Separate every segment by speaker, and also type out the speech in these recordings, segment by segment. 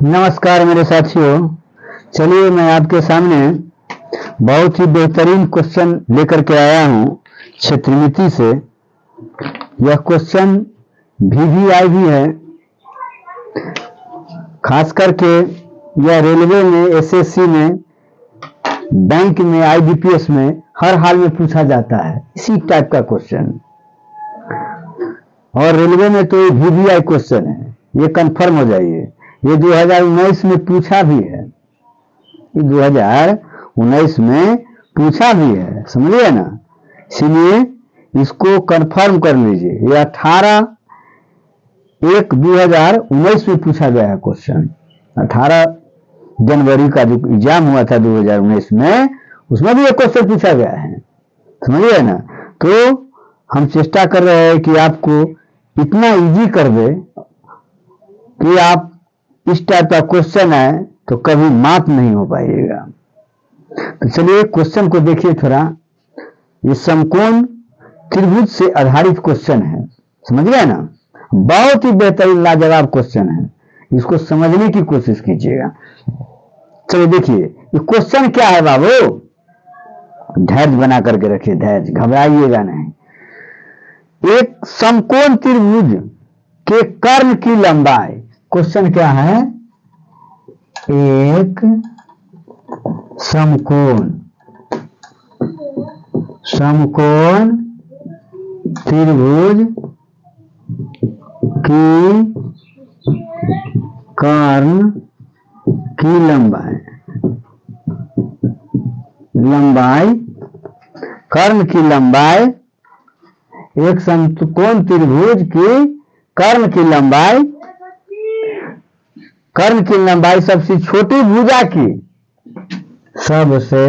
Speaker 1: नमस्कार मेरे साथियों। चलिए मैं आपके सामने बहुत ही बेहतरीन क्वेश्चन लेकर के आया हूं क्षेत्रमिति से। यह क्वेश्चन VVI भी है, खास करके यह रेलवे में, SSC में, बैंक में, IBPS में हर हाल में पूछा जाता है इसी टाइप का क्वेश्चन। और रेलवे में तो ये VVI क्वेश्चन है, ये कंफर्म हो जाइए। ये 2019 में पूछा भी है, 2019 में पूछा भी है, समझिए ना। इसलिए इसको कंफर्म कर लीजिए। ये 18/1/2019 में पूछा गया है क्वेश्चन। 18 जनवरी का जो एग्जाम हुआ था 2019 में, उसमें भी ये क्वेश्चन पूछा गया है, समझिए ना। तो हम चेष्टा कर रहे हैं कि आपको इतना इजी कर दे कि आप इस टाइप का क्वेश्चन है तो कभी मात नहीं हो पाएगा। तो चलिए क्वेश्चन को देखिए थोड़ा। ये समकोण त्रिभुज से आधारित क्वेश्चन है, समझ गए ना। बहुत ही बेहतरीन लाजवाब क्वेश्चन है, इसको समझने की कोशिश कीजिएगा। चलिए देखिए ये क्वेश्चन क्या है बाबू, धैर्य बना करके रखिए, धैर्य, घबराइएगा नहीं। एक समकोण त्रिभुज के कर्ण की लंबाई, क्वेश्चन क्या है, एक समकोण त्रिभुज की कर्ण की लंबाई, कर्ण की लंबाई, एक समकोण त्रिभुज की कर्ण की लंबाई, कर्ण की लंबाई सबसे छोटी भुजा की, सबसे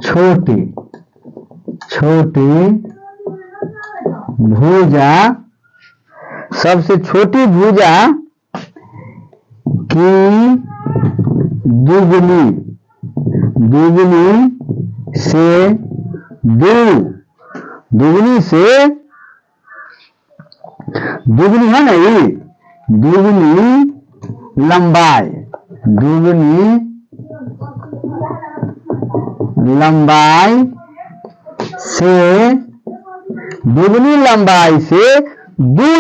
Speaker 1: छोटी भुजा, सबसे छोटी भुजा की दुगनी से दुगनी है ना, ये दुगनी लंबाई से, दुगनी लंबाई से 2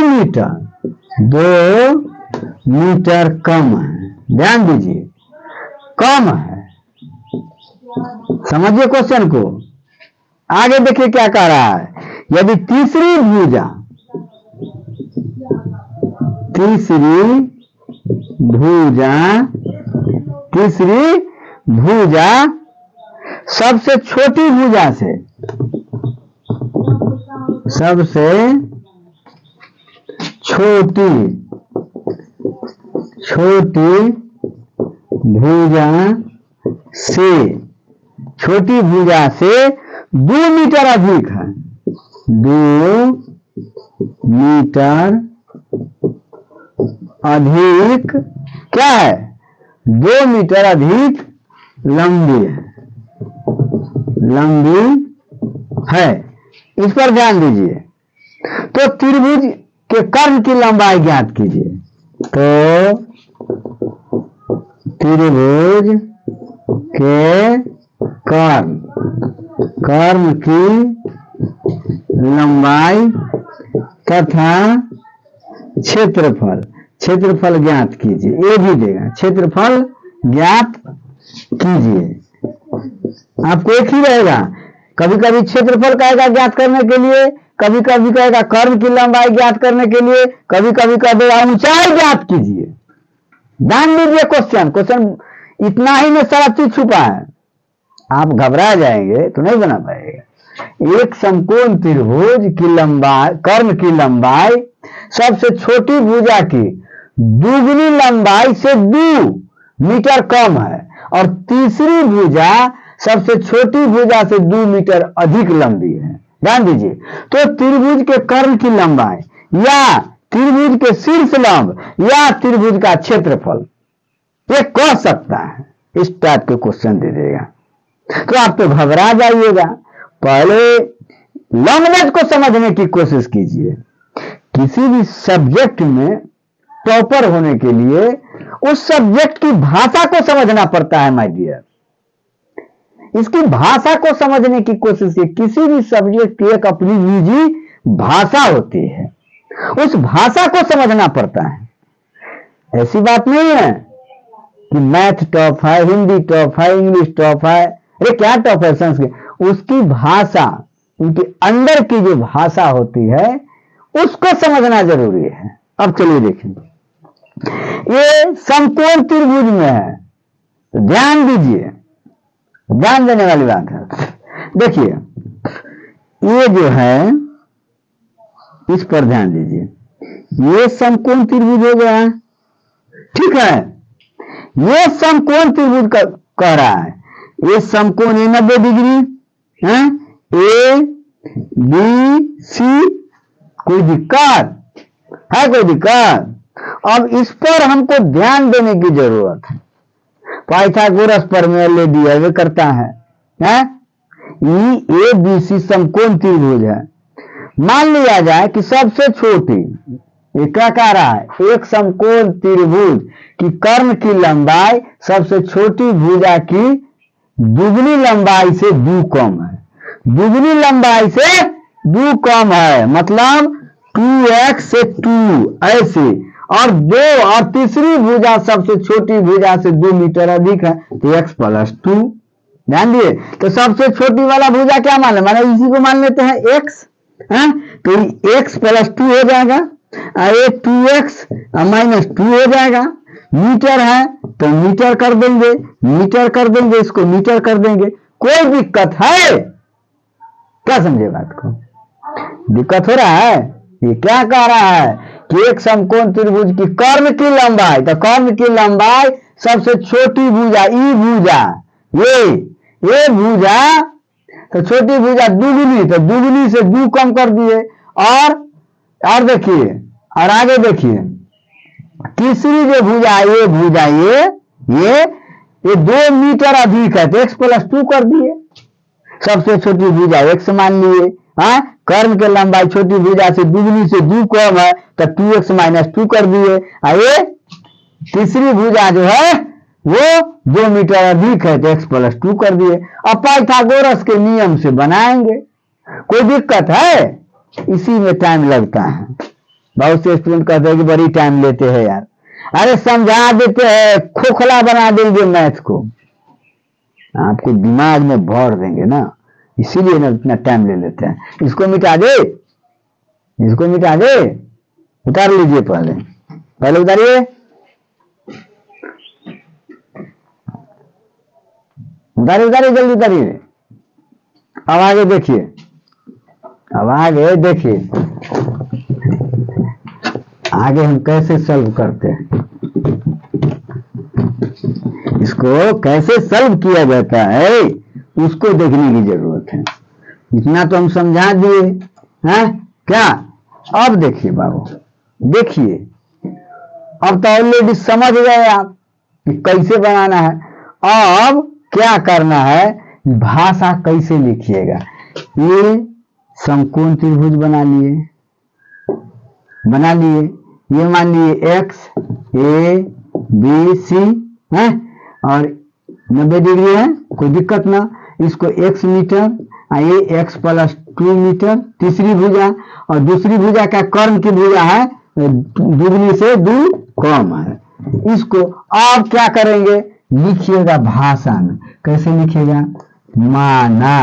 Speaker 1: मीटर कम है। ध्यान दीजिए, कम है। समझिए क्वेश्चन को। आगे देखिए क्या कह रहा है। यदि तीसरी भुजा सबसे छोटी भुजा से, सबसे छोटी भुजा से, छोटी भुजा से 2 मीटर अधिक है, 2 मीटर अधिक क्या है, 2 मीटर अधिक लंबी है। इस पर ध्यान दीजिए। तो त्रिभुज के कर्ण की लंबाई ज्ञात कीजिए। तो त्रिभुज के कर्ण की लंबाई तथा क्षेत्रफल ज्ञात कीजिए। ये भी देगा, क्षेत्रफल ज्ञात कीजिए। आपको एक ही रहेगा, कभी कभी क्षेत्रफल कहेगा ज्ञात करने के लिए, कभी कभी कहेगा कर्ण की लंबाई ज्ञात करने के लिए, कभी कभी कह देगा ऊंचाई ज्ञात कीजिए। ध्यान दीजिए क्वेश्चन इतना ही में सारा चीज छुपा है। आप घबरा जाएंगे तो नहीं बना पाएगा। एक समकोण त्रिभुज की लंबाई, कर्ण की लंबाई सबसे छोटी भुजा की दुगनी लंबाई से 2 मीटर कम है, और तीसरी भुजा सबसे छोटी भुजा से 2 मीटर अधिक लंबी है। ध्यान दीजिए। तो त्रिभुज के कर्ण की लंबाई या त्रिभुज के शीर्ष लंब या त्रिभुज का क्षेत्रफल, ये कह सकता है। इस टाइप के क्वेश्चन दे देगा तो आप तो घबरा जाइएगा। पहले लंबवत को समझने की कोशिश कीजिए किसी भी सब्जेक्ट में टॉपर होने के लिए उस सब्जेक्ट की भाषा को समझना पड़ता है माय डियर। इसकी भाषा को समझने की कोशिश की। किसी भी सब्जेक्ट की एक अपनी निजी भाषा होती है, उस भाषा को समझना पड़ता है। ऐसी बात नहीं है कि मैथ टॉप है, हिंदी टॉप है, इंग्लिश टॉप है। अरे क्या टॉप है? संस्कृत। उसकी भाषा, उनके अंदर की जो भाषा होती है उसको समझना जरूरी है। अब चलिए देखें, ये समकोण त्रिभुज में है, तो ध्यान दीजिए, ध्यान देने वाली बात है। देखिए ये जो है, इस पर ध्यान दीजिए। ये समकोण त्रिभुज हो गया, ठीक है। ये समकोण त्रिभुज कह रहा है, ये समकोण है 90 डिग्री है, ए बी सी। कोई दिक्कत है? कोई दिक्कत? अब इस पर हमको ध्यान देने की जरूरत है। पाइथागोरस प्रमेय ले दिया वे करता है, ए बी सी समकोण त्रिभुज है। मान लिया जाए कि सबसे छोटी, ये क्या कह रहा है, एक समकोण त्रिभुज की कर्ण की लंबाई सबसे छोटी भुजा की दुगनी लंबाई से 2 कम है। दुगनी लंबाई से 2 कम है, मतलब 2x से 2 ऐसे। और तीसरी भुजा सबसे छोटी भुजा से 2 मीटर अधिक है, तो x + 2। ध्यान दिए, तो सबसे छोटी वाला भुजा क्या मान ले, माने इसी को मान लेते हैं x, तो x + 2 हो जाएगा, ये 2x - 2 हो जाएगा। मीटर है तो मीटर कर देंगे, मीटर कर देंगे, इसको मीटर कर देंगे। कोई दिक्कत है? क्या समझे बात को? दिक्कत हो रहा है? ये क्या कह रहा है कि एक समकोण त्रिभुज की कर्ण की लंबाई, तो कर्ण की लंबाई सबसे छोटी भुजा, ई भुजा, ये भुजा, तो छोटी भुजा दुगनी, तो दुगनी से 2 कम कर दिए। और देखिए, और आगे देखिए, तीसरी जो भुजा, ये भुजा, ये 2 मीटर अधिक है, तो x + 2 कर दिए। सबसे छोटी भुजा x मान लिए, कर्ण के लंबाई छोटी भुजा से दुगनी से 2 कम है, तो 2x - 2 कर दिए। ये तीसरी भुजा जो है वो 2 मीटर अधिक है, तो x + 2 कर दिए। अब पाइथागोरस के नियम से बनाएंगे। कोई दिक्कत है? इसी में टाइम लगता है। बहुत से स्टूडेंट कहते हैं कि बड़ी टाइम लेते हैं यार। अरे समझा देते हैं, खोखला बना देंगे मैथ को, आपको दिमाग में भर देंगे ना, इसीलिए ना इतना टाइम ले लेते हैं। इसको मिटा दे, इसको मिटा दे, उतार लीजिए, पहले उतारिए, उतारिए, जल्दी उतारिए। अब आगे देखिए, अब आगे देखिए, आगे हम कैसे सॉल्व करते हैं, इसको कैसे सॉल्व किया जाता है उसको देखने की जरूरत है। इतना तो हम समझा दिए हैं क्या? अब देखिए बाबू, देखिए, अब तो ऑलरेडी समझ गए आप कि कैसे बनाना है। अब क्या करना है, भाषा कैसे लिखिएगा। ये समकोण त्रिभुज बना लिए, ये मान लिए x a b c है, और 90 डिग्री है, कोई दिक्कत ना। इसको x मीटर, ये x + 2 मीटर तीसरी भुजा, और दूसरी भुजा का कर्ण की भुजा है दुगनी से 2 कम है। इसको आप क्या करेंगे, लिखिएगा भाषा में। कैसे लिखिएगा, माना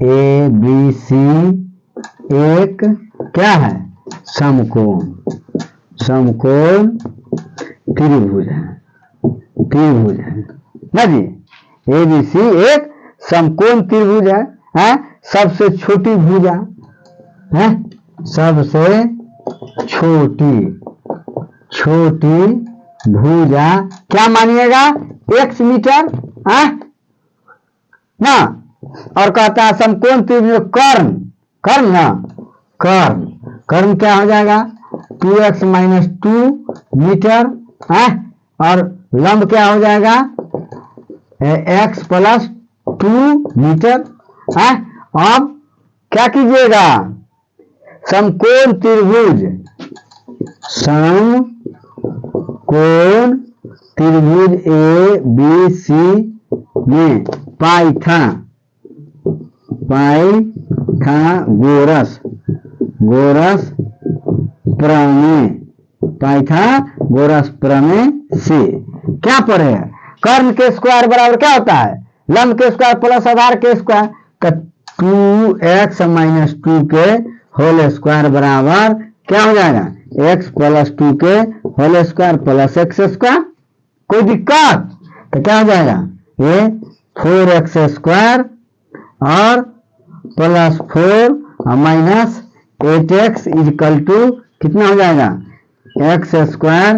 Speaker 1: a b c एक क्या है, समकोण त्रिभुज है ना जी। ABC एक समकोण त्रिभुज है, सबसे छोटी भुजा है, सबसे छोटी भुजा क्या मानिएगा, x मीटर ना। और कहता है समकोण त्रिभुज कर्ण क्या हो जाएगा, 2x - 2 मीटर, और लंब क्या हो जाएगा, x + 2 मीटर। अब क्या कीजिएगा, समकोण त्रिभुज समकोण त्रिभुज ए बी सी में पाइथागोरस प्रमेय से क्या पढ़े हैं? कर्ण के स्क्वायर बराबर क्या होता है? लंब के स्क्वायर प्लस आधार के स्क्वायर का 2x माइनस 2 के होल स्क्वायर बराबर क्या हो जाएगा? x प्लस 2 के whole square plus x square. कोई दिक्कत? तो क्या हो जाएगा? ये 4x स्क्वायर और plus 4 minus 8x equal to कितना हो जाएगा? x square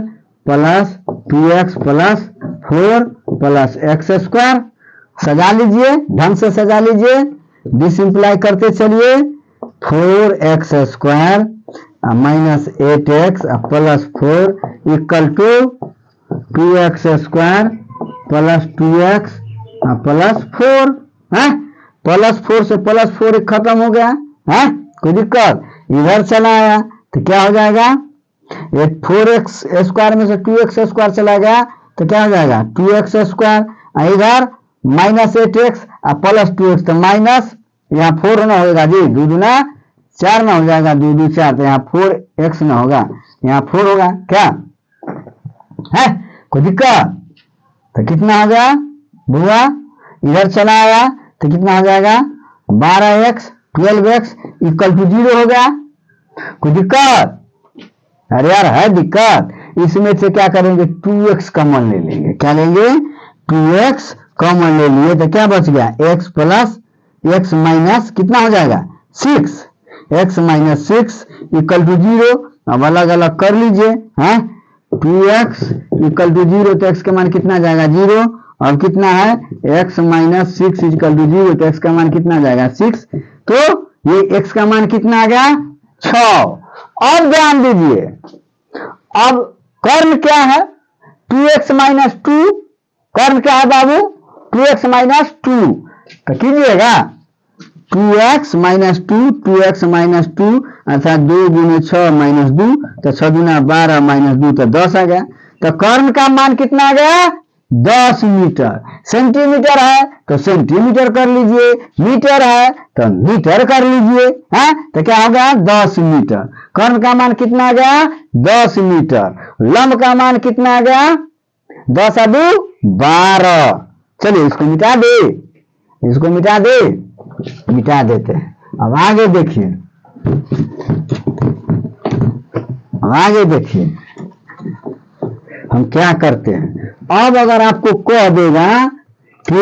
Speaker 1: plus 2x plus 4 plus x square. सजा लीजिए, ढंग से सजा लीजिए, डिसिंप्लाई करते चलिए। 4x square minus 8x plus 4 equal to 2x square plus 2x plus 4 है। प्लस 4 से प्लस 4 खत्म हो गया है। कोई दिक्कत? इधर चला आया तो क्या हो जाएगा? ये 4x स्क्वायर में से 2x स्क्वायर चला गया तो क्या हो जाएगा? 2x square. इधर माइनस 8x प्लस 2x तो माइनस यहाँ 4 ना होगा जी, 2 दूना 4 ना हो जाएगा, 2 2 4 तो यहाँ 4x ना होगा, यहाँ 4 होगा। क्या है? कोई दिक्कत? तो कितना हो गया बुआ? इधर चला आया तो कितना हो जाएगा? 12x 12x इक्वल टू 0 हो गया। कोई दिक्कत? अरे यार है दिक्कत। इसमें से क्या करेंगे? 2x कॉमन ले लेंगे। क्या लेंगे? 2x कॉमन ले लिए तो क्या बच गया? x प्लस x माइनस कितना हो जाएगा? 6 x माइनस 6 इक्वल टू 0। अब अलग अलग कर लीजिए। हाँ 2x इक्वल टू 0 तो x का मान कितना जाएगा? 0। और कितना है? x माइनस 6 इक्वल टू 0 तो x का मान कितना जाएगा? 6। तो ये x का मान कितना आ गया? 6। अब ध्यान दीजिए, अब कर्ण क्या है? 2x minus 2। कर्ण क्या है बाबू? 2x minus 2। तो कीजिएगा 2x माइनस 2, 2x माइनस 2 अर्थात 2 गुने 6 माइनस 2 तो 6 गुना 12 माइनस 2 तो 10 आ गया। तो कर्ण का मान कितना आ गया? 10 मीटर। सेंटीमीटर है तो सेंटीमीटर कर लीजिए, मीटर है तो मीटर कर लीजिए। है तो क्या हो गया? 10 मीटर। कर्ण का मान कितना आ गया? 10 मीटर। लंब का मान कितना आ गया? 10 और 2 12। चलिए इसको मिटा दे, इसको मिटा दे, मिटा देते हैं। अब आगे देखिए, अब आगे देखिए हम क्या करते हैं। अब अगर आपको कह देगा कि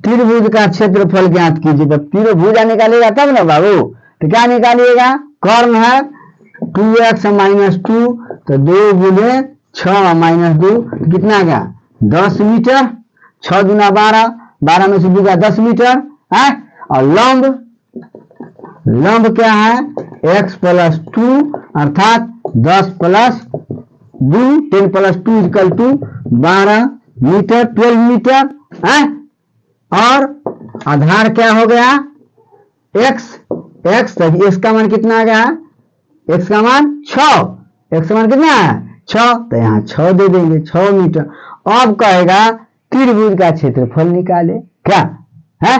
Speaker 1: त्रिभुज का क्षेत्रफल ज्ञात कीजिए तो त्रिभुजा निकालेगा तब ना बाबू। तो क्या निकालिएगा? कर्ण है 2x माइनस 2 तो 2 गुने 6 माइनस 2 तो कितना आ गया? 10 मीटर। 6 गुना 12, 12 में से 2 का 10 मीटर है। और लंब, लंब क्या है? x प्लस 2 अर्थात 10 plus 2 10 plus 2 equal to 12 metre, 12 metre है। और आधार क्या हो गया? x। x तो इसका मान कितना आ गया? x का मान 6। x का मान कितना है? 6 तो यहाँ 6 दे देंगे, 6 मीटर। अब कहेगा त्रिभुज का क्षेत्रफल निकाले। क्या है?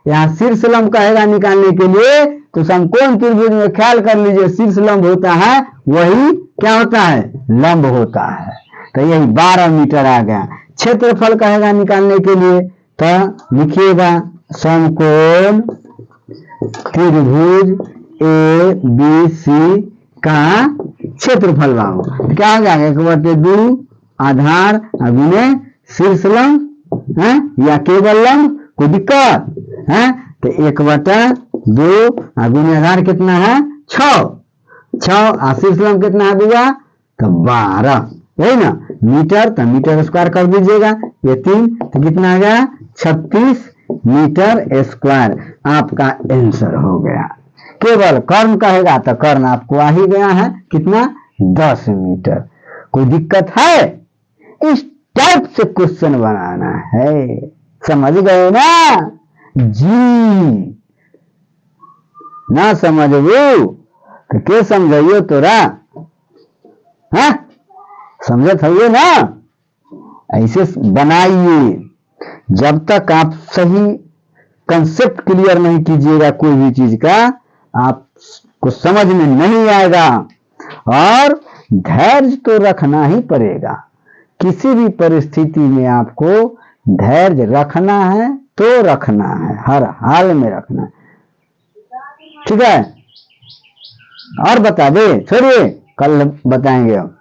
Speaker 1: यहाँ शीर्ष लंब कहेगा निकालने के लिए तो समकोण त्रिभुज में ख्याल कर लीजिए शीर्ष लंब होता है वही क्या होता है? लंब होता है। तो यही 12 मीटर आ गया। क्षेत्रफल कहेगा निकालने के लिए तो लिखिएगा समकोण त्रिभुज ए बी सी का क्षेत्रफल बाबू क्या हो जाएगा? 1/2 आधार गुने शीर्ष लंब है या केवल लंब। कोई दिक्कत है? तो 1/2 गुने आधार कितना है? 6 और शीर्ष लंब कितना है बुआ? तो 12 यही ना। मीटर तो मीटर स्क्वायर कर दीजिएगा, ये 3 तो कितना आ गया? 36 मीटर स्क्वायर आपका आंसर हो गया। केवल कर्ण कहेगा तो कर्ण आपको आ ही गया है कितना? 10 मीटर। कोई दिक्कत है? इस टाइप से क्वेश्चन बनाना है, समझ गए ना जी? ना समझ वो तो क्या समझियो तोरा? है, समझे थे ना? ऐसे बनाइए। जब तक आप सही कंसेप्ट क्लियर नहीं कीजिएगा कोई भी चीज का, आपको समझ में नहीं आएगा। और धैर्य तो रखना ही पड़ेगा, किसी भी परिस्थिति में आपको धैर्य रखना है तो रखना है, हर हाल में रखना है। ठीक है, और बता दे, छोड़िए, कल बताएंगे हम।